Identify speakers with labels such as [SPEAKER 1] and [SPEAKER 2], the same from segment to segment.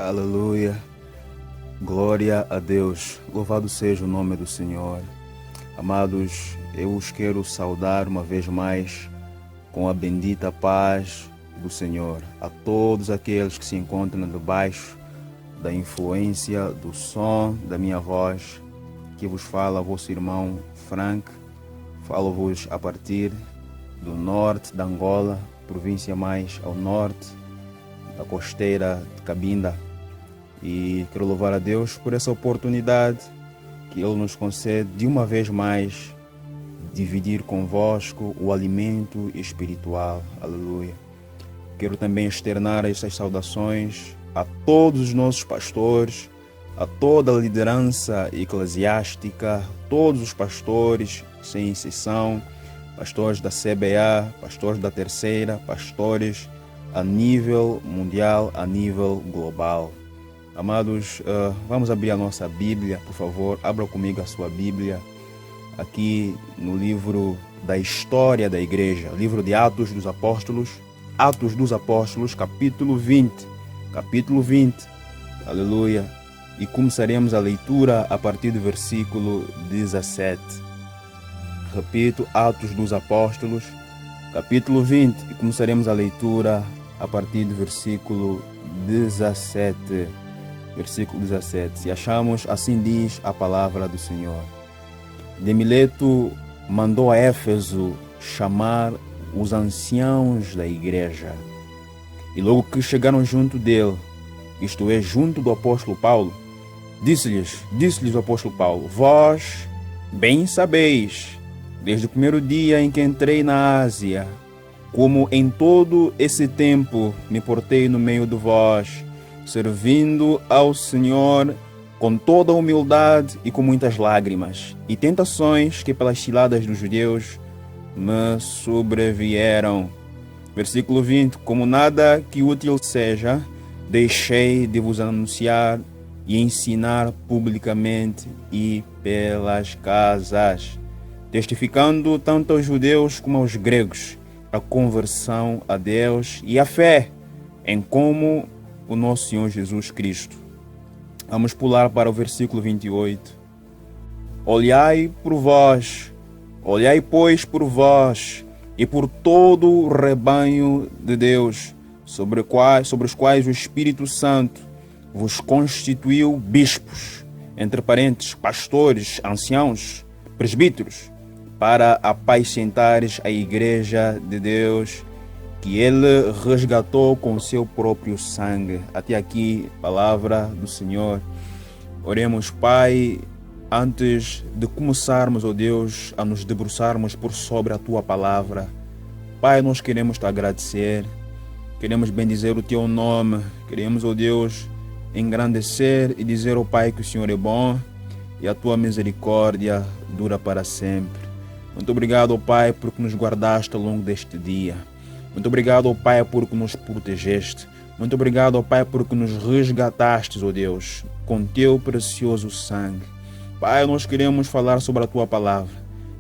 [SPEAKER 1] Aleluia, glória a Deus, louvado seja o nome do Senhor. Amados, eu os quero saudar uma vez mais com a bendita paz do Senhor a todos aqueles que se encontram debaixo da influência do som da minha voz, que vos fala vosso irmão Frank. Falo-vos a partir do norte da Angola, província mais ao norte da costeira de Cabinda, e quero louvar a Deus por essa oportunidade que Ele nos concede de uma vez mais dividir convosco o alimento espiritual. Aleluia. Quero também externar estas saudações a todos os nossos pastores, a toda a liderança eclesiástica, todos os pastores, sem exceção, pastores da CBA, pastores da Terceira, pastores a nível mundial, a nível global. Amados, vamos abrir a nossa Bíblia, por favor. Abra comigo a sua Bíblia, aqui no livro da história da igreja, livro de Atos dos Apóstolos, capítulo 20, aleluia, e começaremos a leitura a partir do versículo 17. Repito, Atos dos Apóstolos, capítulo 20, e começaremos a leitura a partir do versículo 17. Versículo 17. Se achamos, assim diz a palavra do Senhor. De Mileto mandou a Éfeso chamar os anciãos da igreja. E logo que chegaram junto dele, isto é, junto do apóstolo Paulo, disse-lhes o apóstolo Paulo: vós bem sabeis, desde o primeiro dia em que entrei na Ásia, como em todo esse tempo me portei no meio de vós, servindo ao Senhor com toda a humildade e com muitas lágrimas, e tentações que pelas ciladas dos judeus me sobrevieram. Versículo 20. Como nada que útil seja, deixei de vos anunciar e ensinar publicamente e pelas casas, testificando tanto aos judeus como aos gregos a conversão a Deus e a fé em como o nosso Senhor Jesus Cristo. Vamos pular para o versículo 28. Olhai, pois, por vós e por todo o rebanho de Deus, sobre os quais o Espírito Santo vos constituiu bispos, entre parênteses, pastores, anciãos, presbíteros, para apacentares a igreja de Deus, que Ele resgatou com o seu próprio sangue. Até aqui, palavra do Senhor. Oremos, Pai, antes de começarmos, ó Deus, a nos debruçarmos por sobre a Tua palavra. Pai, nós queremos Te agradecer, queremos bendizer o Teu nome, queremos, ó Deus, engrandecer e dizer, ó Pai, que o Senhor é bom e a Tua misericórdia dura para sempre. Muito obrigado, ó Pai, porque nos guardaste ao longo deste dia. Muito obrigado, ó Pai, porque nos protegeste. Muito obrigado, ó Pai, porque nos resgataste, ó Deus, com Teu precioso sangue. Pai, nós queremos falar sobre a Tua palavra.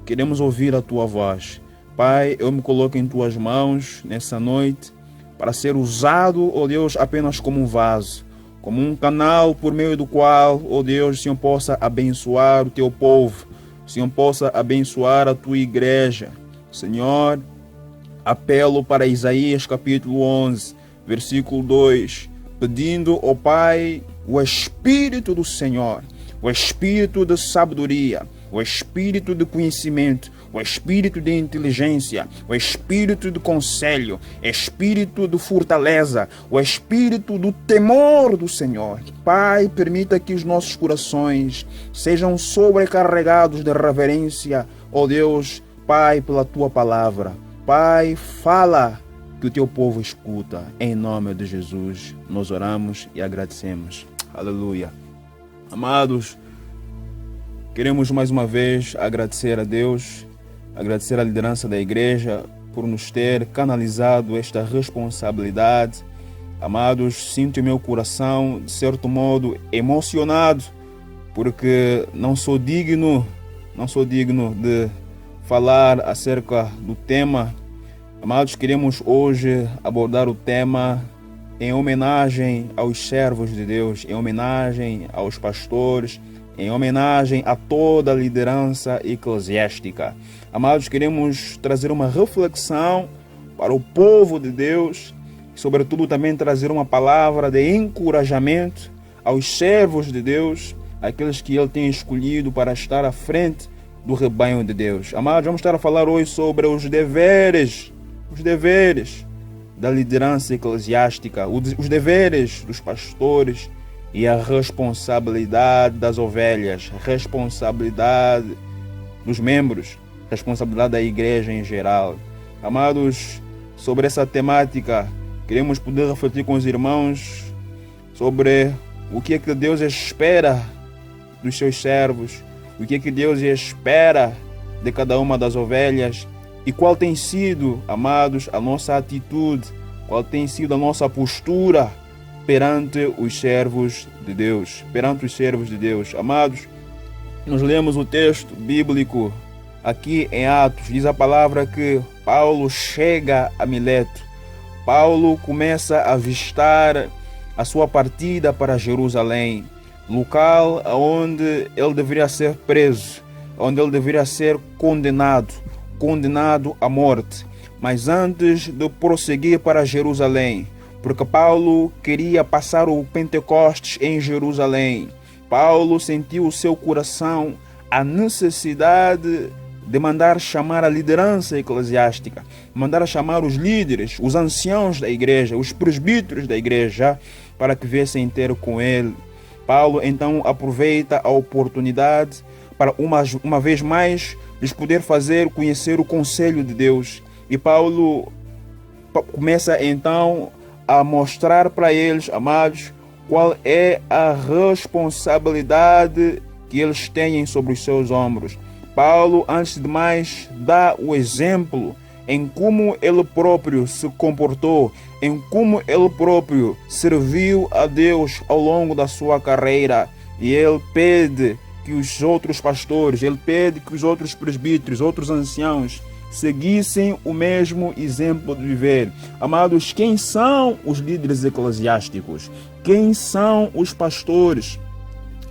[SPEAKER 1] Queremos ouvir a Tua voz. Pai, eu me coloco em Tuas mãos nessa noite para ser usado, ó Deus, apenas como um vaso, como um canal por meio do qual, ó Deus, o Senhor possa abençoar o Teu povo, o Senhor possa abençoar a Tua igreja. Senhor, apelo para Isaías capítulo 11, versículo 2, pedindo ao Pai o Espírito do Senhor, o Espírito de sabedoria, o Espírito de conhecimento, o Espírito de inteligência, o Espírito de conselho, o Espírito de fortaleza, o Espírito do temor do Senhor. Pai, permita que os nossos corações sejam sobrecarregados de reverência, ó Deus, Pai, pela Tua palavra. Pai, fala que o Teu povo escuta. Em nome de Jesus, nós oramos e agradecemos. Aleluia. Amados, queremos mais uma vez agradecer a Deus, agradecer a liderança da igreja por nos ter canalizado esta responsabilidade. Amados, sinto em meu coração, de certo modo, emocionado, porque não sou digno de falar acerca do tema. Amados, queremos hoje abordar o tema em homenagem aos servos de Deus, em homenagem aos pastores, em homenagem a toda a liderança eclesiástica. Amados, queremos trazer uma reflexão para o povo de Deus, e sobretudo também trazer uma palavra de encorajamento aos servos de Deus, aqueles que Ele tem escolhido para estar à frente do rebanho de Deus. Amados, vamos estar a falar hoje sobre os deveres da liderança eclesiástica, os deveres dos pastores e a responsabilidade das ovelhas, responsabilidade dos membros, responsabilidade da igreja em geral. Amados, sobre essa temática, queremos poder refletir com os irmãos sobre o que é que Deus espera dos seus servos, o que é que Deus espera de cada uma das ovelhas e qual tem sido, amados, a nossa atitude, qual tem sido a nossa postura perante os servos de Deus, perante os servos de Deus. Amados, nós lemos o texto bíblico aqui em Atos, diz a palavra que Paulo chega a Mileto. Paulo começa a avistar a sua partida para Jerusalém, local onde ele deveria ser preso, onde ele deveria ser condenado à morte. Mas antes de prosseguir para Jerusalém, porque Paulo queria passar o Pentecostes em Jerusalém, Paulo sentiu o seu coração a necessidade de mandar chamar a liderança eclesiástica, mandar chamar os líderes, os anciãos da igreja, os presbíteros da igreja, para que viessem ter com ele. Paulo então aproveita a oportunidade para uma vez mais lhes poder fazer conhecer o conselho de Deus. E Paulo começa então a mostrar para eles, amados, qual é a responsabilidade que eles têm sobre os seus ombros. Paulo, antes de mais, dá o exemplo em como ele próprio se comportou, em como ele próprio serviu a Deus ao longo da sua carreira. E ele pede que os outros pastores, ele pede que os outros presbíteros, outros anciãos, seguissem o mesmo exemplo de viver. Amados, quem são os líderes eclesiásticos? Quem são os pastores?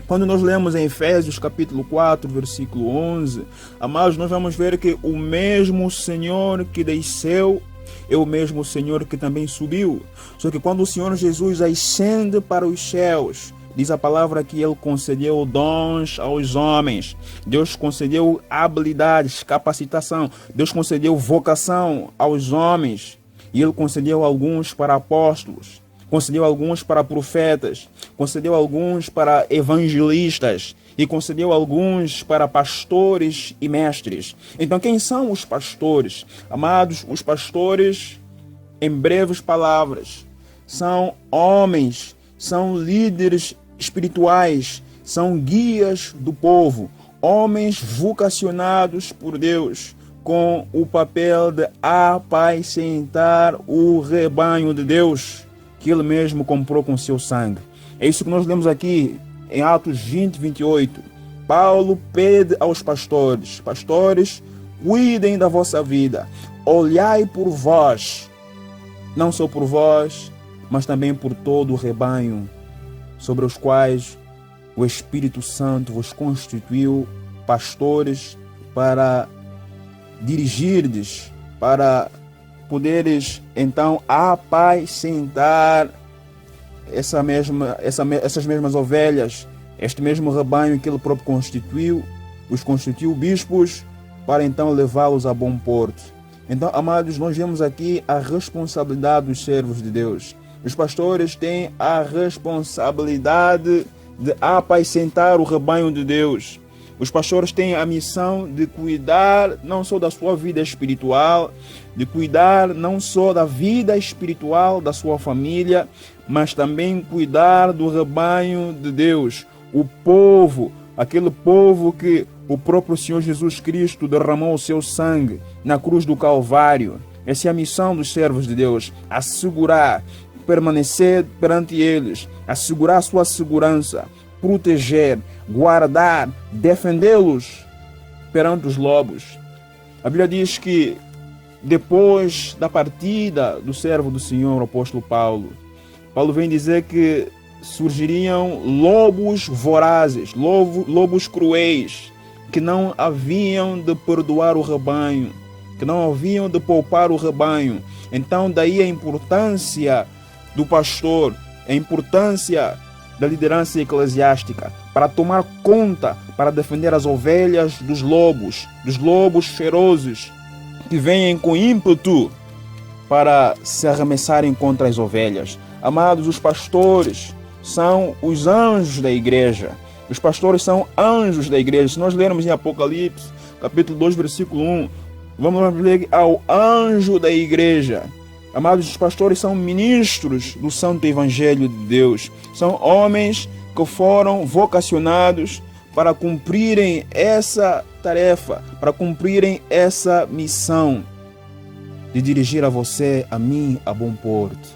[SPEAKER 1] Quando nós lemos em Efésios capítulo 4, versículo 11, amados, nós vamos ver que o mesmo Senhor que desceu é o mesmo Senhor que também subiu. Só que quando o Senhor Jesus ascende para os céus, diz a palavra que Ele concedeu dons aos homens. Deus concedeu habilidades, capacitação. Deus concedeu vocação aos homens. E Ele concedeu alguns para apóstolos, concedeu alguns para profetas, concedeu alguns para evangelistas e concedeu alguns para pastores e mestres. Então, quem são os pastores? Amados, os pastores, em breves palavras, são homens, são líderes espirituais, são guias do povo, homens vocacionados por Deus com o papel de apacentar o rebanho de Deus que Ele mesmo comprou com seu sangue. É isso que nós lemos aqui em Atos 20, 28. Paulo pede aos pastores: pastores, cuidem da vossa vida, olhai por vós, não só por vós, mas também por todo o rebanho, sobre os quais o Espírito Santo vos constituiu pastores para dirigirdes, para poderes então apacentar essas mesmas ovelhas, este mesmo rebanho que Ele próprio constituiu, os constituiu bispos para então levá-los a bom porto. Então, amados, nós vemos aqui a responsabilidade dos servos de Deus. Os pastores têm a responsabilidade de apacentar o rebanho de Deus. Os pastores têm a missão de cuidar não só da sua vida espiritual, de cuidar não só da vida espiritual da sua família, mas também cuidar do rebanho de Deus, o povo, aquele povo que o próprio Senhor Jesus Cristo derramou o seu sangue na cruz do Calvário. Essa é a missão dos servos de Deus: assegurar, permanecer perante eles, assegurar a sua segurança, proteger, guardar, defendê-los perante os lobos. A Bíblia diz que depois da partida do servo do Senhor, o apóstolo Paulo, Paulo vem dizer que surgiriam lobos vorazes, lobos cruéis, que não haviam de perdoar o rebanho, que não haviam de poupar o rebanho. Então daí a importância do pastor, a importância da liderança eclesiástica para tomar conta, para defender as ovelhas dos lobos ferozes que vêm com ímpeto para se arremessarem contra as ovelhas. Amados, os pastores são os anjos da igreja. Os pastores são anjos da igreja. Se nós lermos em Apocalipse, capítulo 2, versículo 1, vamos ler ao anjo da igreja. Amados, os pastores são ministros do Santo Evangelho de Deus. São homens que foram vocacionados para cumprirem essa tarefa, para cumprirem essa missão de dirigir a você, a mim, a bom porto.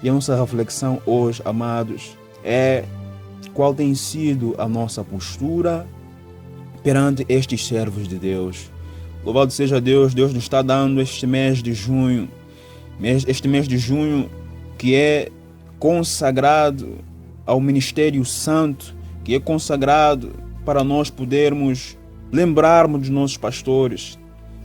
[SPEAKER 1] E a nossa reflexão hoje, amados, é qual tem sido a nossa postura perante estes servos de Deus. Louvado seja Deus, Deus nos está dando este mês de junho, que é consagrado ao ministério santo, que é consagrado para nós podermos lembrarmos dos nossos pastores.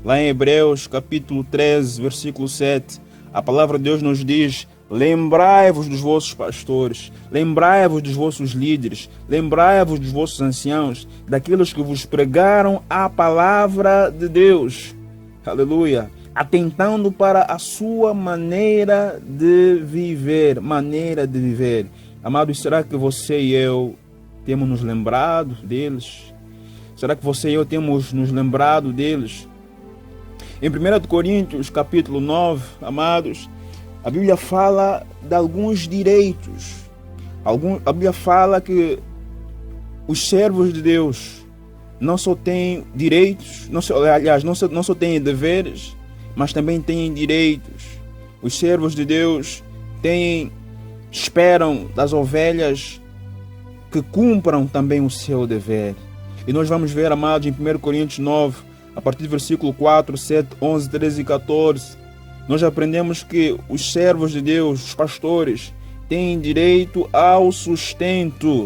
[SPEAKER 1] Lá em Hebreus capítulo 13, versículo 7, a palavra de Deus nos diz: lembrai-vos dos vossos pastores, lembrai-vos dos vossos líderes, lembrai-vos dos vossos anciãos, daqueles que vos pregaram a palavra de Deus. Aleluia! Atentando para a sua maneira de viver, Amados, será que você e eu temos nos lembrado deles? Será que você e eu temos nos lembrado deles? Em 1 Coríntios, capítulo 9, amados, a Bíblia fala de alguns direitos. A Bíblia fala que os servos de Deus não só têm direitos, não só têm deveres, mas também têm direitos. Os servos de Deus esperam das ovelhas que cumpram também o seu dever. E nós vamos ver, amados, em 1 Coríntios 9, a partir do versículo 4, 7, 11, 13 e 14, nós aprendemos que os servos de Deus, os pastores, têm direito ao sustento.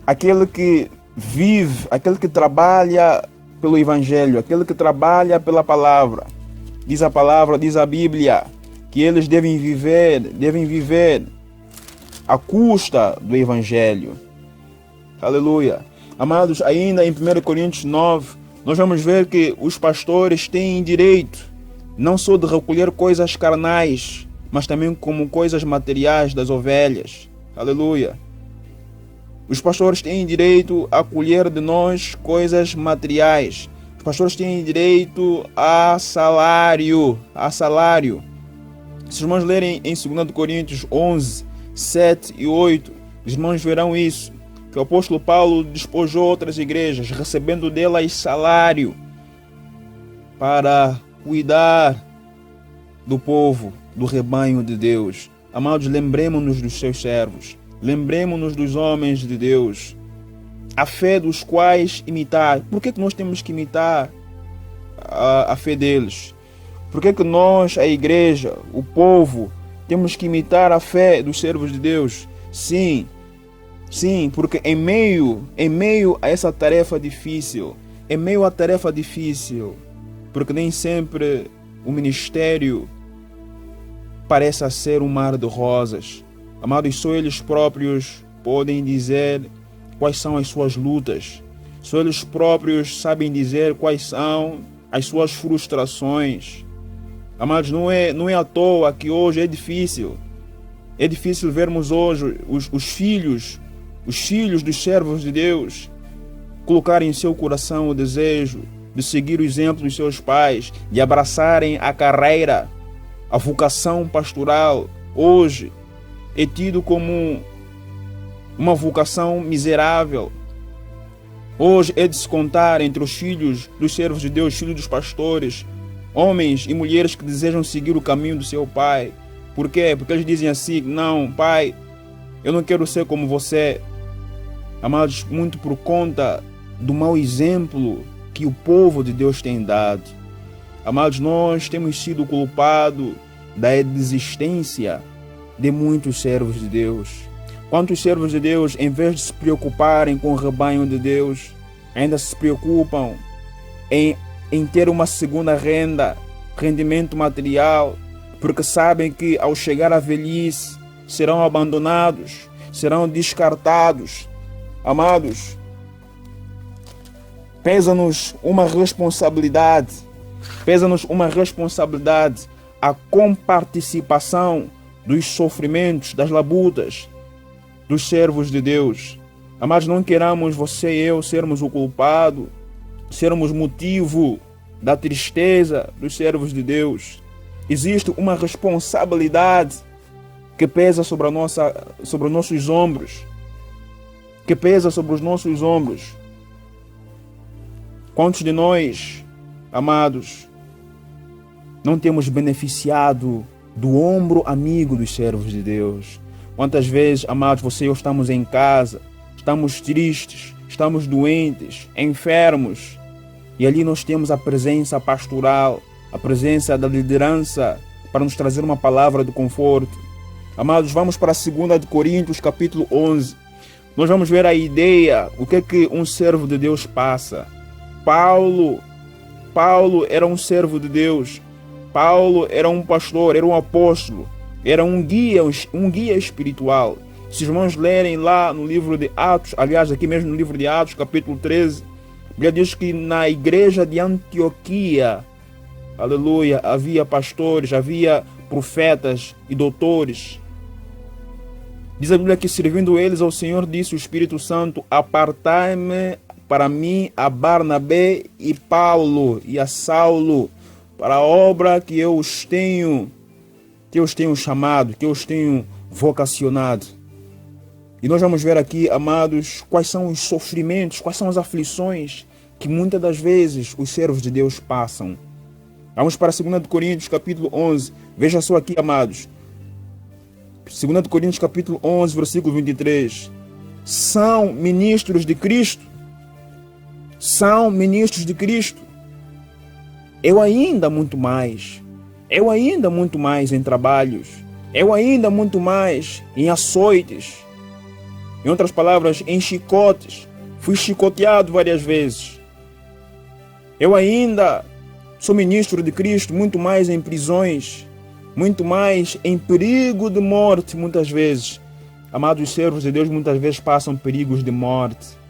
[SPEAKER 1] Aquele que vive, aquele que trabalha pelo Evangelho, aquele que trabalha pela palavra. Diz a Bíblia, que eles devem viver à custa do Evangelho. Aleluia. Amados, ainda em 1 Coríntios 9, nós vamos ver que os pastores têm direito não só de recolher coisas carnais, mas também como coisas materiais das ovelhas. Aleluia. Os pastores têm direito a colher de nós coisas materiais. Os pastores têm direito a salário. Se os irmãos lerem em 2 Coríntios 11, 7 e 8, os irmãos verão isso, que o apóstolo Paulo despojou outras igrejas, recebendo delas salário para cuidar do povo, do rebanho de Deus. Amados, lembremos-nos dos seus servos, lembremos-nos dos homens de Deus, a fé dos quais imitar. Por que nós temos que imitar a fé deles? Por que nós, a igreja, o povo, temos que imitar a fé dos servos de Deus? Sim, porque em meio a essa tarefa difícil, porque nem sempre o ministério parece ser um mar de rosas. Amados, só eles próprios podem dizer quais são as suas lutas. Só eles próprios sabem dizer quais são as suas frustrações. Amados, não é à toa que hoje é difícil. É difícil vermos hoje os filhos dos servos de Deus colocarem em seu coração o desejo de seguir o exemplo dos seus pais, de abraçarem a carreira, a vocação pastoral. Hoje é tido como uma vocação miserável. Hoje é de se contar entre os filhos dos servos de Deus, filhos dos pastores, homens e mulheres que desejam seguir o caminho do seu pai. Por quê? Porque eles dizem assim: não, pai, eu não quero ser como você. Amados, muito por conta do mau exemplo que o povo de Deus tem dado. Amados, nós temos sido culpados da desistência de muitos servos de Deus. Quantos servos de Deus, em vez de se preocuparem com o rebanho de Deus, ainda se preocupam em ter uma segunda renda, rendimento material, porque sabem que ao chegar à velhice serão abandonados, serão descartados. Amados, pesa-nos uma responsabilidade a comparticipação dos sofrimentos, das labutas dos servos de Deus. Amados, não queramos você e eu sermos o culpado, sermos motivo da tristeza dos servos de Deus. Existe uma responsabilidade que pesa sobre os nossos ombros, Quantos de nós, amados, não temos beneficiado do ombro amigo dos servos de Deus? Quantas vezes, amados, você e eu estamos em casa, estamos tristes, estamos doentes, enfermos, e ali nós temos a presença pastoral, a presença da liderança para nos trazer uma palavra de conforto. Amados, vamos para 2 Coríntios capítulo 11. Nós vamos ver a ideia, o que é que um servo de Deus passa. Paulo era um servo de Deus. Paulo era um pastor, era um apóstolo, era um guia espiritual. Se os irmãos lerem lá no livro de Atos, aliás, aqui mesmo no livro de Atos, capítulo 13, a Bíblia diz que na igreja de Antioquia, aleluia, havia pastores, havia profetas e doutores. Diz a Bíblia que servindo eles ao Senhor, disse o Espírito Santo: apartai-me para mim a Barnabé e Paulo e a Saulo para a obra que eu os tenho chamado, que eu os tenho vocacionado. E nós vamos ver aqui, amados, quais são os sofrimentos, quais são as aflições que muitas das vezes os servos de Deus passam. Vamos para 2 Coríntios capítulo 11. Veja só aqui, amados. 2 Coríntios capítulo 11, versículo 23. São ministros de Cristo. São ministros de Cristo. Eu ainda muito mais em trabalhos. Eu ainda muito mais em açoites. Em outras palavras, em chicotes. Fui chicoteado várias vezes. Eu ainda sou ministro de Cristo, muito mais em prisões, muito mais em perigo de morte, muitas vezes. Amados servos de Deus, muitas vezes passam perigos de morte.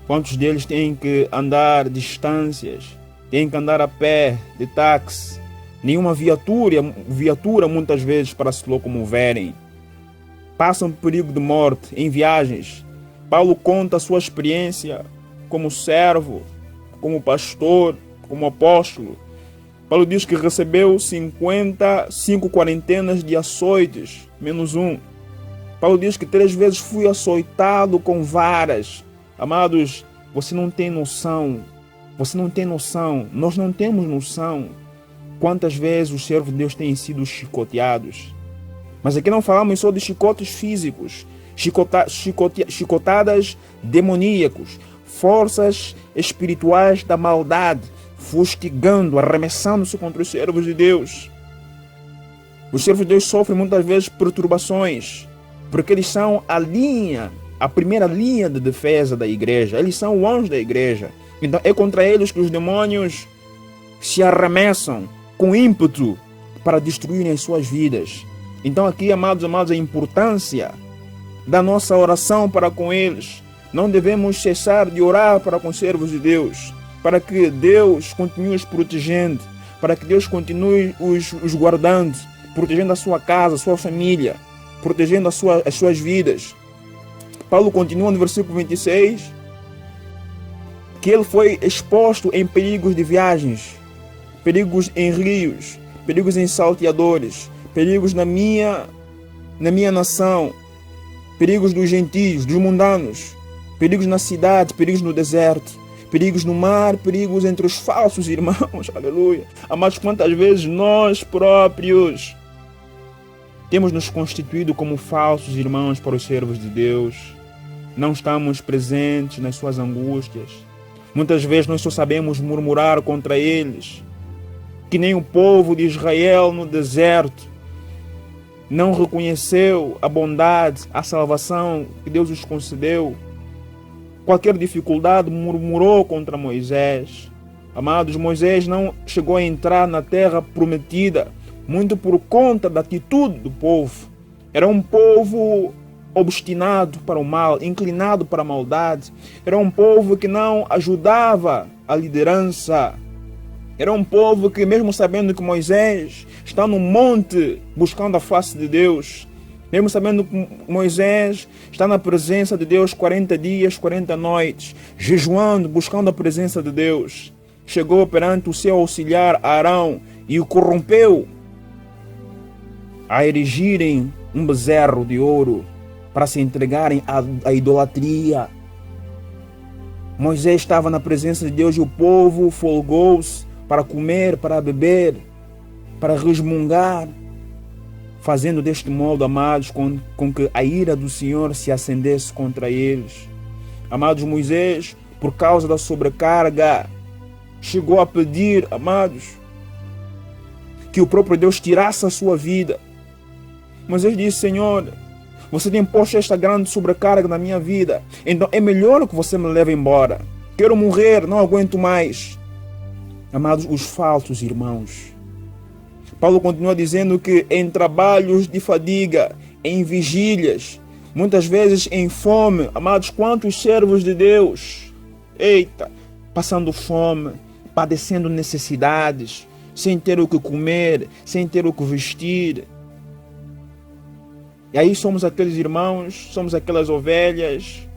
[SPEAKER 1] Quantos deles têm que andar distâncias, têm que andar a pé, de táxi, nenhuma viatura muitas vezes para se locomoverem. Passam perigo de morte em viagens. Paulo conta a sua experiência como servo, como pastor, como apóstolo. Paulo diz que recebeu 55 quarentenas de açoites, menos um. Paulo diz que 3 vezes fui açoitado com varas. Amados, você não tem noção, nós não temos noção quantas vezes os servos de Deus têm sido chicoteados. Mas aqui não falamos só de chicotes físicos, chicotadas demoníacos, forças espirituais da maldade, fustigando, arremessando-se contra os servos de Deus. Os servos de Deus sofrem muitas vezes perturbações, porque eles são a primeira linha de defesa da igreja, eles são o anjo da igreja. Então é contra eles que os demônios se arremessam com ímpeto para destruírem as suas vidas. Então aqui, amados, a importância da nossa oração para com eles. Não devemos cessar de orar para com os servos de Deus, para que Deus continue os protegendo, para que Deus continue os guardando, protegendo a sua casa, a sua família, protegendo as suas vidas. Paulo continua no versículo 26, que ele foi exposto em perigos de viagens, perigos em rios, perigos em salteadores, perigos na minha nação, perigos dos gentios, dos mundanos, perigos na cidade, perigos no deserto, perigos no mar, perigos entre os falsos irmãos, aleluia. Amados, quantas vezes nós próprios temos nos constituído como falsos irmãos para os servos de Deus, não estamos presentes nas suas angústias. Muitas vezes nós só sabemos murmurar contra eles, que nem o povo de Israel no deserto, não reconheceu a bondade, a salvação que Deus lhes concedeu. Qualquer dificuldade, murmurou contra Moisés. Amados, Moisés não chegou a entrar na terra prometida, muito por conta da atitude do povo. Era um povo obstinado para o mal, inclinado para a maldade. Era um povo que não ajudava a liderança. Era um povo que, mesmo sabendo que Moisés está no monte buscando a face de Deus, mesmo sabendo que Moisés está na presença de Deus 40 dias, 40 noites, jejuando, buscando a presença de Deus, chegou perante o seu auxiliar Arão e o corrompeu a erigirem um bezerro de ouro para se entregarem à idolatria. Moisés estava na presença de Deus e o povo folgou-se para comer, para beber, para resmungar, fazendo deste modo, amados, com que a ira do Senhor se acendesse contra eles. Amados, Moisés, por causa da sobrecarga, chegou a pedir, amados, que o próprio Deus tirasse a sua vida. Moisés disse: Senhor, você tem posto esta grande sobrecarga na minha vida, então é melhor que você me leve embora. Quero morrer, não aguento mais. Amados, os falsos irmãos. Paulo continua dizendo que em trabalhos de fadiga, em vigílias, muitas vezes em fome, amados, quantos servos de Deus, passando fome, padecendo necessidades, sem ter o que comer, sem ter o que vestir. E aí somos aqueles irmãos, somos aquelas ovelhas,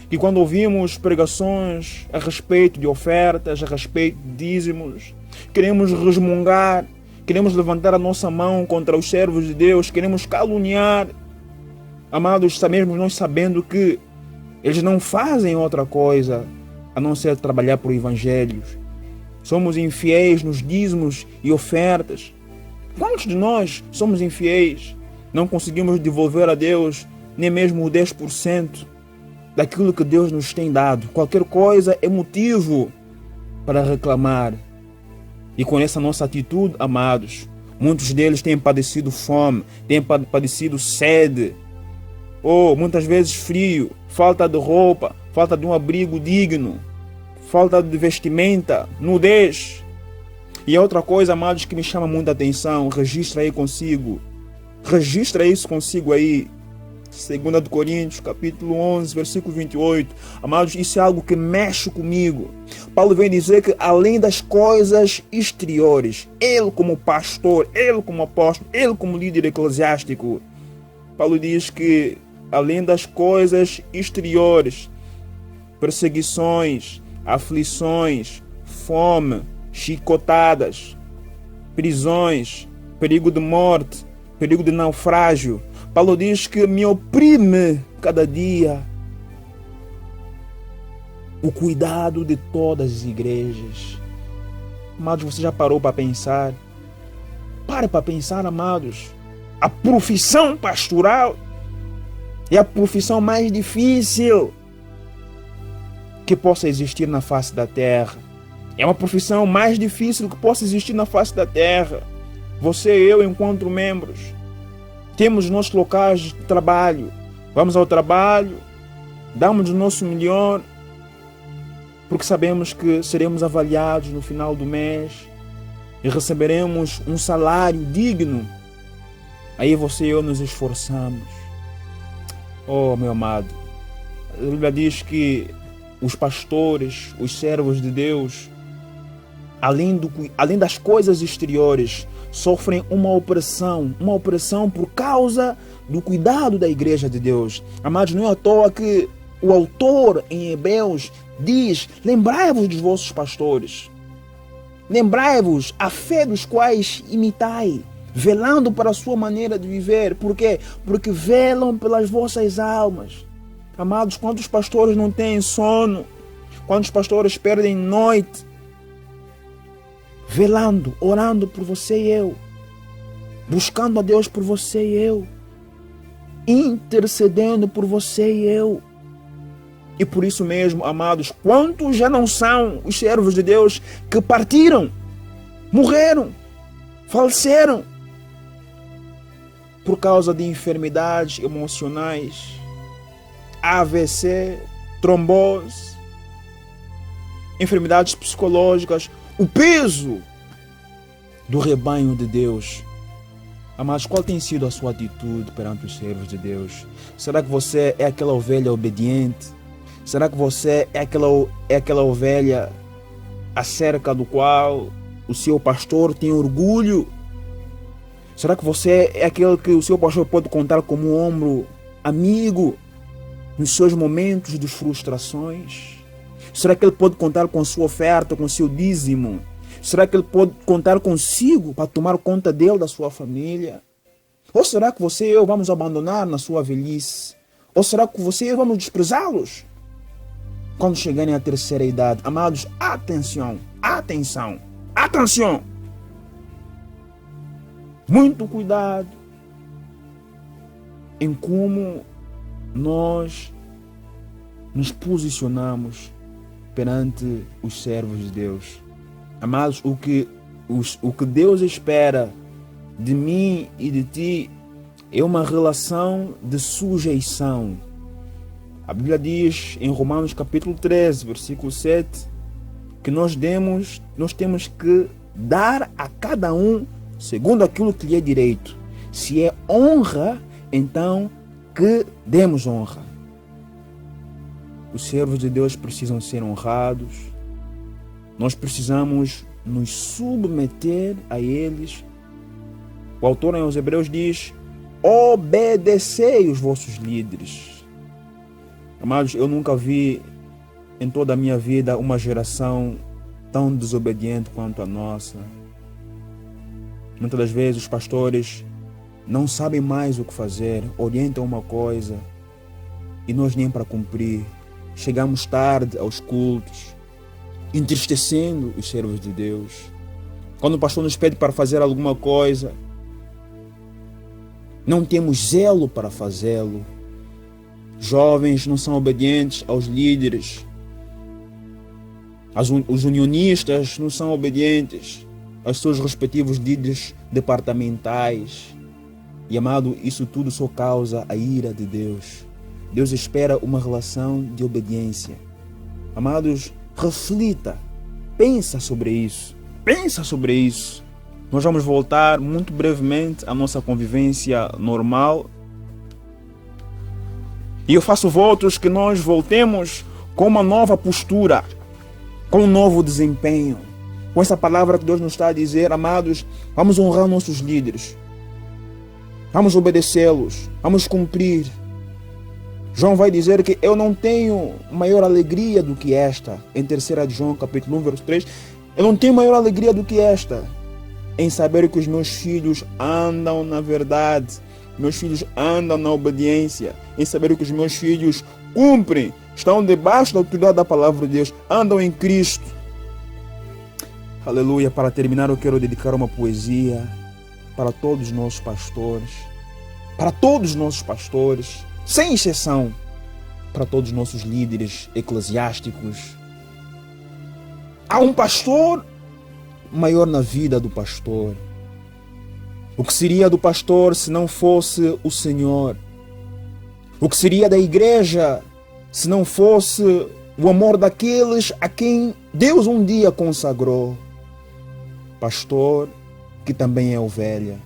[SPEAKER 1] que quando ouvimos pregações a respeito de ofertas, a respeito de dízimos, queremos resmungar, queremos levantar a nossa mão contra os servos de Deus, queremos caluniar. Amados, mesmo nós sabendo que eles não fazem outra coisa a não ser trabalhar por Evangelho. Somos infiéis nos dízimos e ofertas. Quantos de nós somos infiéis? Não conseguimos devolver a Deus nem mesmo o 10% daquilo que Deus nos tem dado. Qualquer coisa é motivo para reclamar. E com essa nossa atitude, amados, muitos deles têm padecido fome, têm padecido sede, ou muitas vezes frio, falta de roupa, falta de um abrigo digno, falta de vestimenta, nudez. E outra coisa, amados, que me chama muita atenção, registra aí consigo. Registra isso consigo aí. 2 Coríntios, capítulo 11, versículo 28. Amados, isso é algo que mexe comigo. Paulo vem dizer que além das coisas exteriores, ele como pastor, ele como apóstolo, ele como líder eclesiástico, Paulo diz que além das coisas exteriores, perseguições, aflições, fome, chicotadas, prisões, perigo de morte, perigo de naufrágio, Paulo diz que me oprime cada dia o cuidado de todas as igrejas. Amados, você já parou para pensar? Pare para pensar, amados. A profissão pastoral é a profissão mais difícil que possa existir na face da terra. É uma profissão mais difícil que possa existir na face da terra. Você e eu, enquanto membros, temos nossos locais de trabalho. Vamos ao trabalho, damos o nosso melhor, porque sabemos que seremos avaliados no final do mês e receberemos um salário digno. Aí você e eu nos esforçamos. Oh, meu amado, a Bíblia diz que os pastores, os servos de Deus, além das coisas exteriores, sofrem uma opressão por causa do cuidado da igreja de Deus. Amados, não é à toa que o autor em Hebreus diz: lembrai-vos dos vossos pastores, lembrai-vos a fé dos quais imitai, velando para a sua maneira de viver. Por quê? Porque velam pelas vossas almas. Amados, quantos pastores não têm sono? Quantos pastores perdem noite velando, orando por você e eu, buscando a Deus por você e eu, intercedendo por você e eu. E por isso mesmo, amados, quantos já não são os servos de Deus que partiram, morreram, faleceram? por causa de enfermidades emocionais, AVC, trombose, enfermidades psicológicas, o peso do rebanho de Deus. Amados, qual tem sido a sua atitude perante os servos de Deus? Será que você é aquela ovelha obediente? Será que você é aquela ovelha acerca do qual o seu pastor tem orgulho? Será que você é aquele que o seu pastor pode contar como um ombro amigo nos seus momentos de frustrações? Será que ele pode contar com a sua oferta, com o seu dízimo? Será que ele pode contar consigo para tomar conta dele, da sua família? Ou será que você e eu vamos abandonar na sua velhice? Ou será que você e eu vamos desprezá-los quando chegarem à terceira idade? Amados, atenção, atenção, atenção! Muito cuidado em como nós nos posicionamos perante os servos de Deus. Amados, o que Deus espera de mim e de ti é uma relação de sujeição. A Bíblia diz em Romanos capítulo 13, versículo 7, que nós temos que dar a cada um segundo aquilo que lhe é direito. Se é honra, então que demos honra. Os servos de Deus precisam ser honrados. Nós precisamos nos submeter a eles. O autor aos Hebreus diz: obedecei os vossos líderes. Amados, eu nunca vi em toda a minha vida uma geração tão desobediente quanto a nossa. Muitas das vezes os pastores não sabem mais o que fazer, orientam uma coisa e nós nem para cumprir. Chegamos tarde aos cultos, entristecendo os servos de Deus. Quando o pastor nos pede para fazer alguma coisa, não temos zelo para fazê-lo. Jovens não são obedientes aos líderes. Os unionistas não são obedientes aos seus respectivos líderes departamentais. E, amado, isso tudo só causa a ira de Deus. Deus espera uma relação de obediência. Amados, reflita, pensa sobre isso. Pensa sobre isso. Nós vamos voltar muito brevemente à nossa convivência normal. E eu faço votos que nós voltemos com uma nova postura, com um novo desempenho. Com essa palavra que Deus nos está a dizer, amados, vamos honrar nossos líderes. Vamos obedecê-los. Vamos cumprir. João vai dizer que eu não tenho maior alegria do que esta. Em 3 de João, capítulo 1, verso 3. Eu não tenho maior alegria do que esta, em saber que os meus filhos andam na verdade. Meus filhos andam na obediência. Em saber que os meus filhos cumprem, estão debaixo da autoridade da palavra de Deus, andam em Cristo. Aleluia. Para terminar, eu quero dedicar uma poesia para todos os nossos pastores. Para todos os nossos pastores, sem exceção, para todos os nossos líderes eclesiásticos. Há um pastor maior na vida do pastor. O que seria do pastor se não fosse o Senhor? O que seria da igreja se não fosse o amor daqueles a quem Deus um dia consagrou? Pastor que também é ovelha.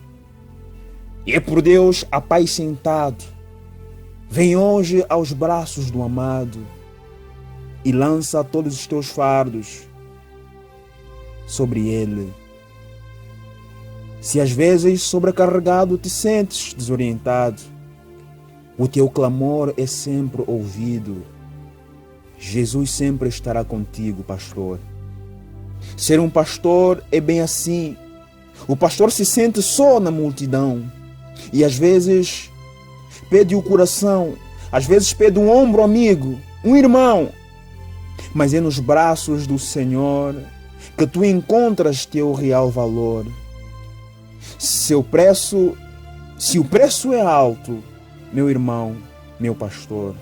[SPEAKER 1] E é por Deus apacentado. Vem hoje aos braços do amado e lança todos os teus fardos sobre ele. Se às vezes sobrecarregado te sentes desorientado, o teu clamor é sempre ouvido. Jesus sempre estará contigo, pastor. Ser um pastor é bem assim. O pastor se sente só na multidão e às vezes pede o coração, às vezes pede um ombro amigo, um irmão. Mas é nos braços do Senhor que tu encontras teu real valor. Se o preço é alto, meu irmão, meu pastor,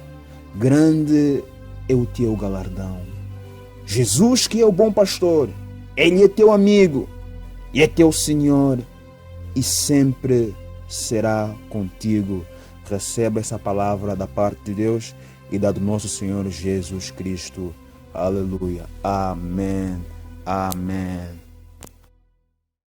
[SPEAKER 1] grande é o teu galardão. Jesus, que é o bom pastor, Ele é teu amigo e é teu Senhor e sempre será contigo. Receba essa palavra da parte de Deus e da do nosso Senhor Jesus Cristo. Aleluia. Amém. Amém.